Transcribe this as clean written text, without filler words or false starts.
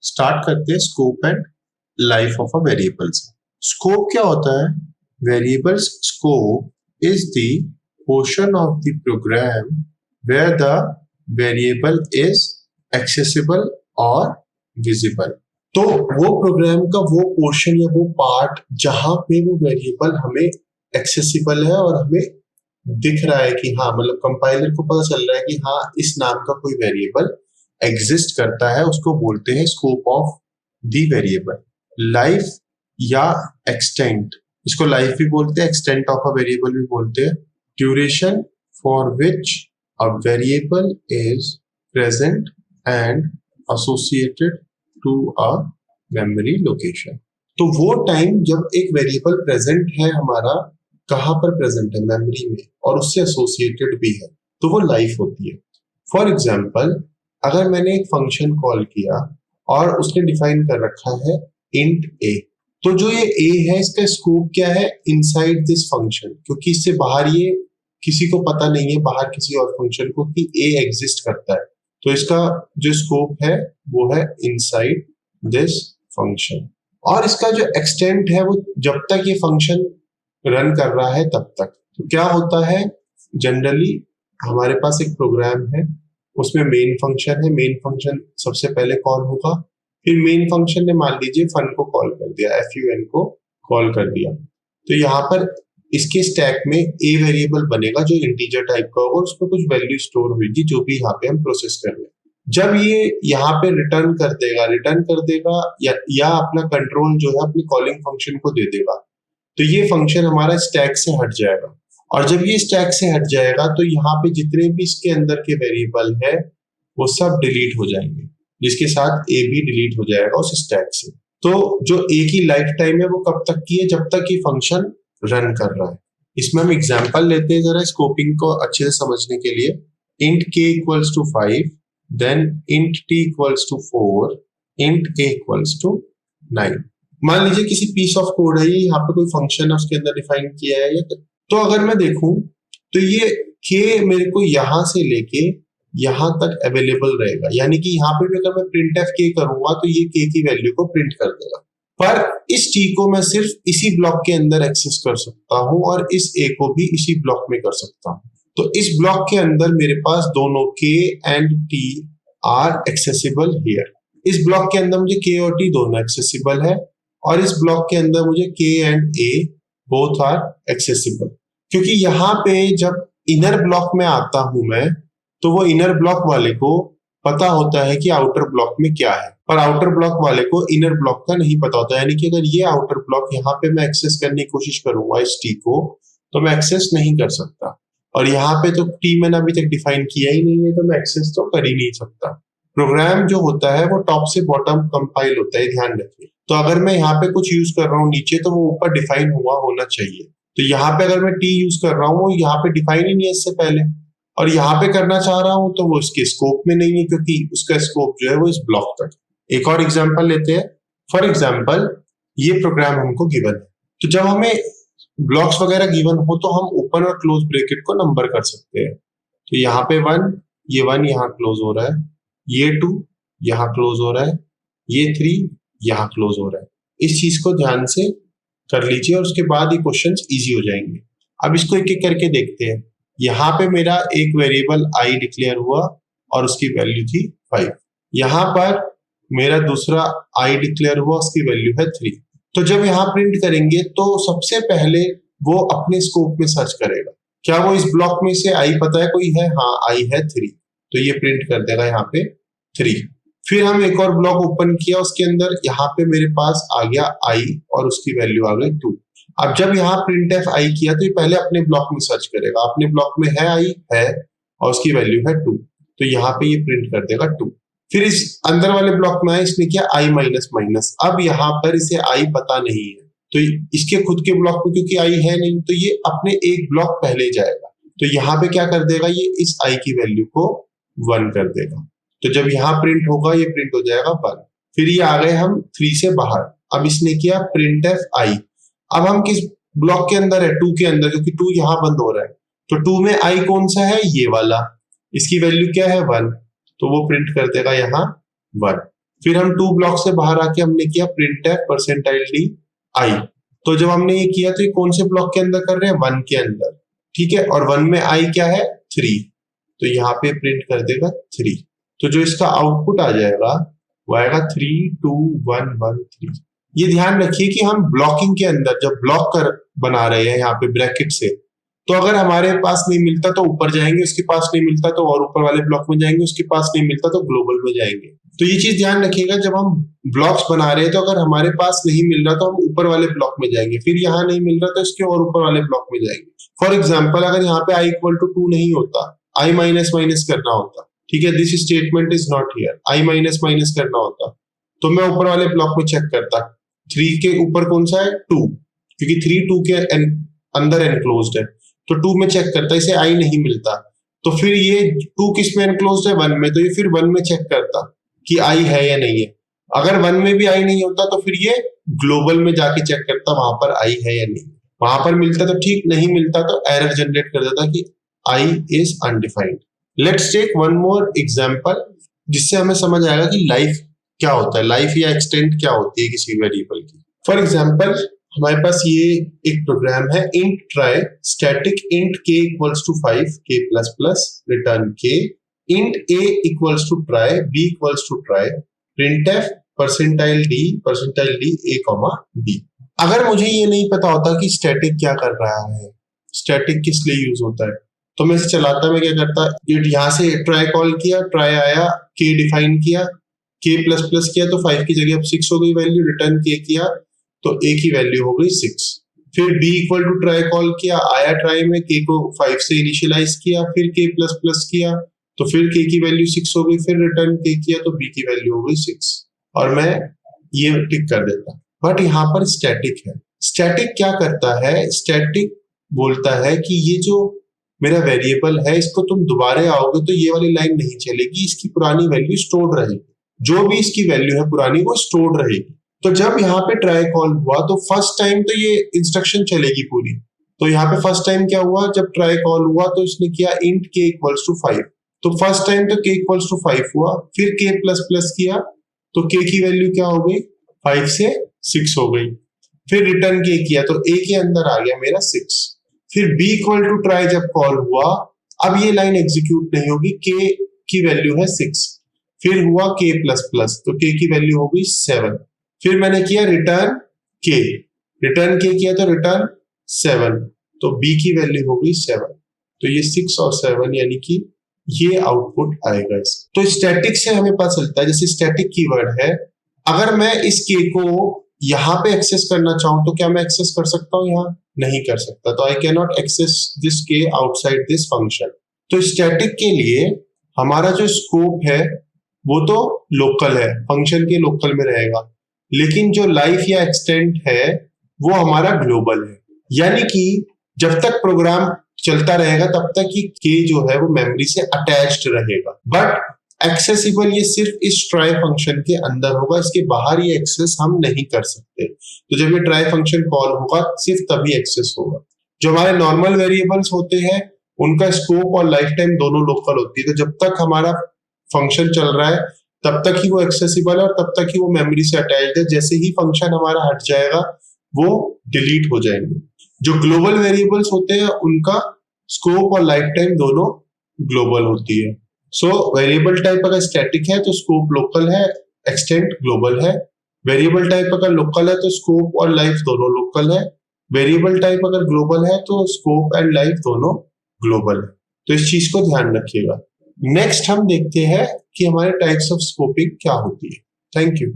Start करते हैं scope and life of a variable से। स्कोप क्या होता है? Variables scope is the portion of the program where the variable is accessible और विजिबल। तो वो प्रोग्राम का वो पोर्शन या वो पार्ट जहां पे वो वेरिएबल हमें एक्सेसिबल है और हमें दिख रहा है कि हाँ, मतलब कंपाइलर को पता चल रहा है कि हाँ, इस नाम का कोई वेरिएबल एग्जिस्ट करता है, उसको बोलते हैं scope of the variable. Life या एक्सटेंट, इसको लाइफ भी बोलते हैं, एक्सटेंट ऑफ अ वेरिएबल भी बोलते हैं। Duration for which a variable is present and associated to a memory location. तो वो टाइम जब एक वेरिएबल प्रेजेंट है हमारा, कहां पर प्रेजेंट है? मेमोरी में, और उससे एसोसिएटेड भी है, तो वो लाइफ होती है। फॉर एग्जाम्पल, अगर मैंने एक फंक्शन कॉल किया और उसने डिफाइन कर रखा है इंट ए, तो जो ये ए है इसका स्कोप क्या है? इनसाइड दिस फंक्शन, क्योंकि इससे बाहर ये किसी को पता नहीं है, बाहर किसी और फंक्शन को, कि ए एग्जिस्ट करता है। तो इसका जो स्कोप है वो है इनसाइड दिस फंक्शन। और इसका जो एक्सटेंट है वो जब तक ये फंक्शन रन कर रहा है तब तक। तो क्या होता है, जनरली हमारे पास एक प्रोग्राम है, उसमें मेन फंक्शन है, मेन फंक्शन सबसे पहले कॉल होगा, फिर मेन फंक्शन ने मान लीजिए फन को कॉल कर दिया, fun को कॉल कर दिया। तो यहाँ पर इसके स्टैक में ए वेरिएबल बनेगा जो इंटीजर टाइप का होगा, उसमें कुछ वैल्यू स्टोर होगी जो भी यहाँ पे हम प्रोसेस कर रहे हैं। जब ये यहाँ पे रिटर्न कर देगा या अपना कंट्रोल जो है अपनी कॉलिंग फंक्शन को दे देगा, तो ये फंक्शन हमारा स्टैक से हट जाएगा। और जब ये स्टैक से हट जाएगा तो यहाँ पे जितने भी इसके अंदर के वेरिएबल है वो सब डिलीट हो जाएंगे, जिसके साथ ए भी डिलीट हो जाएगा उस स्टैक से। तो जो ए की लाइफ टाइम है वो कब तक की है? जब तक ये फंक्शन रन कर रहा है। इसमें हम एग्जांपल लेते हैं जरा स्कोपिंग को अच्छे से समझने के लिए। int k equals to 5, then int t equals to 4, int a equals to 9। मान लीजिए किसी पीस ऑफ कोड है, यहाँ पे कोई फंक्शन है उसके अंदर डिफाइन किया है, तो अगर मैं देखूं तो ये k मेरे को यहां से लेके यहां तक अवेलेबल रहेगा, यानी कि यहाँ पे भी अगर मैं printf k करूंगा तो ये k की वैल्यू को प्रिंट कर देगा। पर इस t को मैं सिर्फ इसी ब्लॉक के अंदर एक्सेस कर सकता हूं और इस a को भी इसी ब्लॉक में कर सकता हूं। तो इस ब्लॉक के अंदर मेरे पास दोनों k and t are accessible here. इस ब्लॉक के अंदर मुझे k और t दोनों एक्सेसिबल है, और इस ब्लॉक के अंदर मुझे k and a both are accessible. क्योंकि यहाँ पे जब इनर ब्लॉक में आता हूं मैं, तो वो इनर ब्लॉक वाले को पता होता है कि आउटर ब्लॉक में क्या है, पर आउटर ब्लॉक वाले को इनर ब्लॉक का नहीं पता होता। यानी कि अगर ये आउटर ब्लॉक यहाँ पे मैं एक्सेस करने की कोशिश करूंगा इस टी को, तो मैं एक्सेस नहीं कर सकता। और यहाँ पे तो टी मैंने अभी तक डिफाइन किया ही नहीं है, तो मैं एक्सेस तो कर ही नहीं सकता। प्रोग्राम जो होता है वो टॉप से बॉटम कंपाइल होता है, ध्यान रखिए। तो अगर मैं यहाँ पे कुछ यूज कर रहा हूँ नीचे, तो वो ऊपर डिफाइन हुआ होना चाहिए। तो यहाँ पे अगर मैं टी यूज कर रहा हूँ, यहाँ पे डिफाइन ही नहीं है इससे पहले, और यहाँ पे करना चाह रहा हूं तो वो इसके स्कोप में नहीं है, क्योंकि उसका स्कोप जो है वो इस ब्लॉक तक। एक और एग्जांपल लेते हैं। फॉर एग्जांपल, ये प्रोग्राम हमको गिवन है, तो जब हमें ब्लॉक्स वगैरह गिवन हो तो हम ओपन और क्लोज ब्रैकेट को नंबर कर सकते हैं। तो यहाँ पे 1, ये 1 यहाँ क्लोज हो रहा है, ये 2 यहाँ क्लोज हो रहा है, ये 3 यहाँ क्लोज हो रहा है। इस चीज को ध्यान से कर लीजिए और उसके बाद ये क्वेश्चन इजी हो जाएंगे। अब इसको एक एक करके देखते हैं। यहाँ पे मेरा एक वेरिएबल i डिक्लेयर हुआ और उसकी वैल्यू थी 5। यहाँ पर मेरा दूसरा i डिक्लेयर हुआ, उसकी वैल्यू है 3। तो जब यहाँ प्रिंट करेंगे तो सबसे पहले वो अपने स्कोप में सर्च करेगा, क्या वो इस ब्लॉक में से i पता है कोई है? हाँ, i है 3, तो ये प्रिंट कर देगा यहाँ पे 3। फिर हम एक और ब्लॉक ओपन किया, उसके अंदर यहाँ पे मेरे पास आ गया i और उसकी वैल्यू आ गई 2। अब जब यहाँ printf i किया तो ये पहले अपने ब्लॉक में सर्च करेगा, अपने ब्लॉक में है i है और उसकी वैल्यू है 2, तो यहाँ पे ये प्रिंट कर देगा 2। फिर इस अंदर वाले ब्लॉक में आए, इसने किया i माइनस माइनस। अब यहाँ पर इसे i पता नहीं है, तो इसके खुद के ब्लॉक में क्योंकि i है नहीं, तो ये अपने एक ब्लॉक पहले जाएगा। तो यहाँ पे क्या कर देगा, ये इस i की वैल्यू को 1 कर देगा। तो जब यहाँ प्रिंट होगा ये प्रिंट हो जाएगा 1। फिर ये आ गए हम 3 से बाहर। अब इसने किया printf i। अब हम किस ब्लॉक के अंदर है? 2 के अंदर, क्योंकि 2 यहाँ बंद हो रहा है। तो 2 में i कौन सा है? ये वाला, इसकी वैल्यू क्या है? 1, तो वो प्रिंट कर देगा यहाँ 1। फिर हम टू ब्लॉक से बाहर आके हमने किया printf परसेंटाइल डी आई। तो जब हमने ये किया तो ये कौन से ब्लॉक के अंदर कर रहे हैं, 1 के अंदर, ठीक है। और 1 में आई क्या है, 3, तो यहाँ पे प्रिंट कर देगा 3। तो जो इसका आउटपुट आ जाएगा वो आएगा 3 2 1 1 3। ये ध्यान रखिए कि हम ब्लॉकिंग के अंदर जब ब्लॉक कर बना रहे हैं यहाँ पे ब्रैकेट से, तो अगर हमारे पास नहीं मिलता तो ऊपर जाएंगे, उसके पास नहीं मिलता तो और ऊपर वाले ब्लॉक में जाएंगे, उसके पास नहीं मिलता तो ग्लोबल में जाएंगे। तो ये चीज ध्यान रखिएगा, जब हम ब्लॉक्स बना रहे हैं तो अगर हमारे पास नहीं मिल रहा तो हम ऊपर वाले ब्लॉक में जाएंगे, फिर यहाँ नहीं मिल रहा तो इसके और ऊपर वाले ब्लॉक में जाएंगे। फॉर एग्जाम्पल अगर यहाँ पे i इक्वल टू 2 नहीं होता, i माइनस माइनस करना होता, ठीक है, this statement is not here, i minus minus करना होता, तो मैं ऊपर वाले ब्लॉक में चेक करता 3 के ऊपर कौन सा है, 2, क्योंकि 3 2 के अंदर एनक्लोज्ड है, तो 2 में चेक करता, इसे i नहीं मिलता, तो फिर ये 2 किस में एनक्लोज्ड है, 1 में, तो ये फिर 1 में चेक करता कि i है या नहीं है। अगर 1 में भी i नहीं होता तो फिर ये ग्लोबल में जाके चेक करता वहां पर i है या नहीं, वहां पर मिलता तो ठीक, नहीं मिलता तो एरर जनरेट कर देता कि i is undefined. Let's take one more example जिससे हमें समझ आएगा कि लाइफ क्या होता है, लाइफ या एक्सटेंट क्या होती है किसी वेरिएबल की। फॉर एग्जांपल हमारे पास ये एक प्रोग्राम है, int try static int k equals to 5 k plus plus return k, int a equals to try b equals to try printf percentile d a comma b। अगर मुझे ये नहीं पता होता कि स्टैटिक क्या कर रहा है, स्टैटिक किस लिए यूज होता है, तो मैं इसे चलाता, मैं क्या करता, यहाँ से ट्राई कॉल किया, ट्राई आया, k डिफाइन किया, k प्लस प्लस किया तो 5 की जगह अब 6 हो गई वैल्यू, रिटर्न k किया तो a की वैल्यू हो गई 6। फिर b equal to try call किया, आया ट्राई में, k को 5 से इनिशियलाइज किया, फिर k प्लस प्लस किया तो फिर k की वैल्यू 6 हो गई, फिर रिटर्न k किया तो b की वैल्यू हो गई 6, और मैं ये टिक कर देता। बट यहाँ पर स्टैटिक है, स्टैटिक क्या करता है, स्टैटिक बोलता है कि ये जो मेरा वेरिएबल है इसको तुम दोबारा आओगे तो ये वाली लाइन नहीं चलेगी, इसकी पुरानी वैल्यू स्टोर्ड रहेगी, जो भी इसकी वैल्यू है पुरानी वो स्टोर्ड रहेगी। तो जब यहाँ पे ट्राई कॉल हुआ तो फर्स्ट टाइम तो ये इंस्ट्रक्शन चलेगी पूरी, तो यहाँ पे फर्स्ट टाइम क्या हुआ, जब ट्राई कॉल हुआ तो इसने किया int k इक्वल्स टू 5, तो फर्स्ट टाइम तो k इक्वल्स टू 5 हुआ, फिर k प्लस प्लस किया तो k की वैल्यू क्या हो गई, 5 से 6 हो गई, फिर रिटर्न k किया तो a के अंदर आ गया मेरा 6। फिर b इक्वल टू ट्राई जब कॉल हुआ, अब ये लाइन एग्जीक्यूट नहीं होगी, k की वैल्यू है 6, फिर हुआ k प्लस प्लस तो k की वैल्यू हो गई 7, फिर मैंने किया रिटर्न k, रिटर्न k किया तो रिटर्न 7, तो b की वैल्यू हो गई 7, तो ये 6 और 7 यानी कि ये आउटपुट आएगा इसका। तो स्टैटिक से हमें पता चलता है, जैसे स्टैटिक कीवर्ड है, अगर मैं इस k को यहाँ पे एक्सेस करना चाहूं तो क्या मैं एक्सेस कर सकता हूँ, यहाँ नहीं कर सकता, तो I can not access this k outside this function. तो स्टैटिक के लिए हमारा जो स्कोप है वो तो लोकल है, फंक्शन के लोकल में रहेगा, लेकिन जो लाइफ या एक्सटेंट है वो हमारा ग्लोबल है, यानी कि जब तक प्रोग्राम चलता रहेगा तब तक ही k जो है वो मेमोरी से अटैच्ड रहेगा, बट एक्सेसिबल ये सिर्फ इस ट्राई फंक्शन के अंदर होगा, इसके बाहर ये एक्सेस हम नहीं कर सकते। तो जब ये ट्राई फंक्शन कॉल होगा सिर्फ तभी एक्सेस होगा। जो हमारे नॉर्मल वेरिएबल्स होते हैं उनका स्कोप और लाइफ टाइम दोनों लोकल होती है, तो जब तक हमारा फंक्शन चल रहा है तब तक ही वो एक्सेसिबल है और तब तक ही वो मेमोरी से अटैच्ड है, जैसे ही फंक्शन हमारा हट जाएगा वो डिलीट हो जाएंगे। जो ग्लोबल वेरिएबल्स होते हैं उनका स्कोप और लाइफ टाइम दोनों ग्लोबल होती है। सो वेरिएबल टाइप अगर स्टैटिक है तो स्कोप लोकल है, एक्सटेंट ग्लोबल है। वेरिएबल टाइप अगर लोकल है तो स्कोप और लाइफ दोनों लोकल है। वेरिएबल टाइप अगर ग्लोबल है तो स्कोप एंड लाइफ दोनों ग्लोबल है। तो इस चीज को ध्यान रखिएगा। नेक्स्ट हम देखते हैं कि हमारे टाइप्स ऑफ स्कोपिंग क्या होती है। Thank you.